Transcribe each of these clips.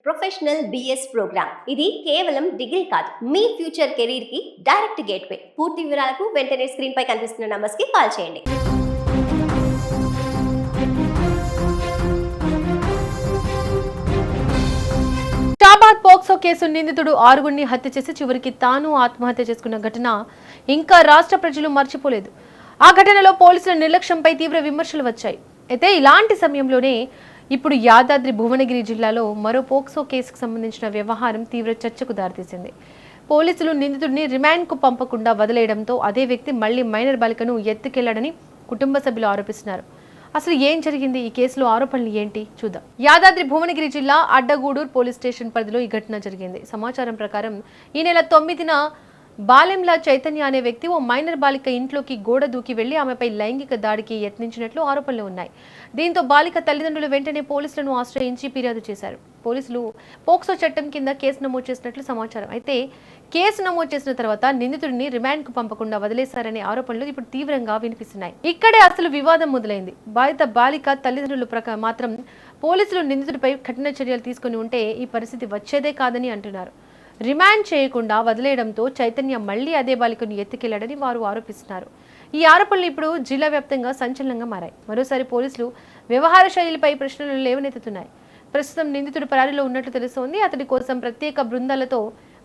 Professional BS programme ఇది కేవలం degree కాదు, మీ ఫ్యూచర్ కెరీర్ కి డైరెక్ట్ గేట్వే. పూర్తి వివరాలకు వెంటనే స్క్రీన్ పై కనిపిస్తున్న నంబర్స్ కి కాల్ చేయండి. షాబాద్ పోక్సో కేసు నిందితుడు ఆరుగురిని హత్య చేసి చివరికి తాను ఆత్మహత్య చేసుకున్న ఘటన ఇంకా రాష్ట్ర ప్రజలు మర్చిపోలేదు. ఆ ఘటనలో పోలీసుల నిర్లక్ష్యంపై తీవ్ర విమర్శలు వచ్చాయి. అయితే ఇలాంటి సమయంలోనే ఇప్పుడు యాదాద్రి భువనగిరి జిల్లాలో మరో పోక్సో కేసుకు సంబంధించిన వ్యవహారం తీవ్ర చర్చకు దారితీసింది. పోలీసులు నిందితుడిని రిమాండ్కు పంపకుండా వదిలేయడంతో అదే వ్యక్తి మళ్లీ మైనర్ బాలికను ఎత్తుకెళ్లాడని కుటుంబ సభ్యులు ఆరోపిస్తున్నారు. అసలు ఏం జరిగింది, ఈ కేసులో ఆరోపణలు ఏంటి చూద్దాం. యాదాద్రి భువనగిరి జిల్లా అడ్డగూడూరు పోలీస్ స్టేషన్ పరిధిలో ఈ ఘటన జరిగింది. సమాచారం ప్రకారం ఈ నెల 9న బాలెంలా చైతన్య అనే వ్యక్తి ఓ మైనర్ బాలిక ఇంట్లోకి గోడ దూకి వెళ్లి ఆమెపై లైంగిక దాడికి యత్నించినట్లు ఆరోపణలు ఉన్నాయి. దీంతో బాలిక తల్లిదండ్రులు వెంటనే పోలీసులను ఆశ్రయించి ఫిర్యాదు చేశారు. పోలీసులు పోక్సో చట్టం కింద కేసు నమోదు చేసినట్లు సమాచారం. అయితే కేసు నమోదు చేసిన తర్వాత నిందితుడిని రిమాండ్కు పంపకుండా వదిలేశారనే ఆరోపణలు ఇప్పుడు తీవ్రంగా వినిపిస్తున్నాయి. ఇక్కడే అసలు వివాదం మొదలైంది. బాధిత బాలిక తల్లిదండ్రులు మాత్రం పోలీసులు నిందితుడిపై కఠిన చర్యలు తీసుకుని ఉంటే ఈ పరిస్థితి వచ్చేదే కాదని అంటున్నారు. రిమాండ్ చేయకుండా వదిలేయడంతో చైతన్య మళ్లీ అదే బాలికను ఎత్తుకెళ్లాడని వారు ఆరోపిస్తున్నారు. ఈ ఆరోపణలు ఇప్పుడు జిల్లా వ్యాప్తంగా సంచలనంగా మారాయి. మరోసారి పోలీసులు వ్యవహార శైలిపై ప్రశ్నలు లేవనెత్తుతున్నాయి. ప్రస్తుతం నిందితుడు పరారీలో ఉన్నట్లు తెలుస్తోంది. అతడి కోసం ప్రత్యేక బృందాలతో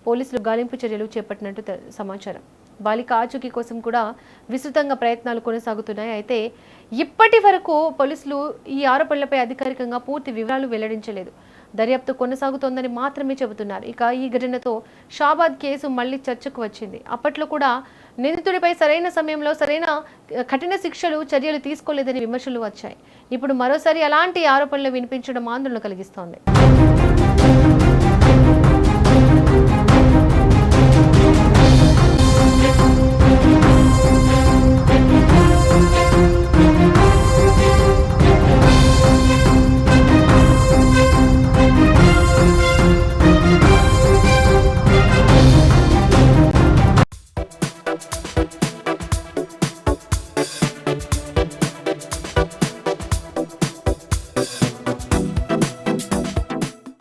పోలీసులు గాలింపు చర్యలు చేపట్టినట్టు సమాచారం. బాలిక ఆచూకీ కోసం కూడా విస్తృతంగా ప్రయత్నాలు కొనసాగుతున్నాయి. అయితే ఇప్పటి వరకు పోలీసులు ఈ ఆరోపణలపై అధికారికంగా పూర్తి వివరాలు వెల్లడించలేదు. దర్యాప్తు కొనసాగుతోందని మాత్రమే చెబుతున్నారు. ఇక ఈ ఘటనతో షాబాద్ కేసు మళ్లీ చర్చకు వచ్చింది. అప్పట్లో కూడా నిందితుడిపై సరైన సమయంలో సరైన కఠిన చర్యలు తీసుకోలేదని విమర్శలు వచ్చాయి. ఇప్పుడు మరోసారి అలాంటి ఆరోపణలు వినిపించడం ఆందోళన కలిగిస్తోంది.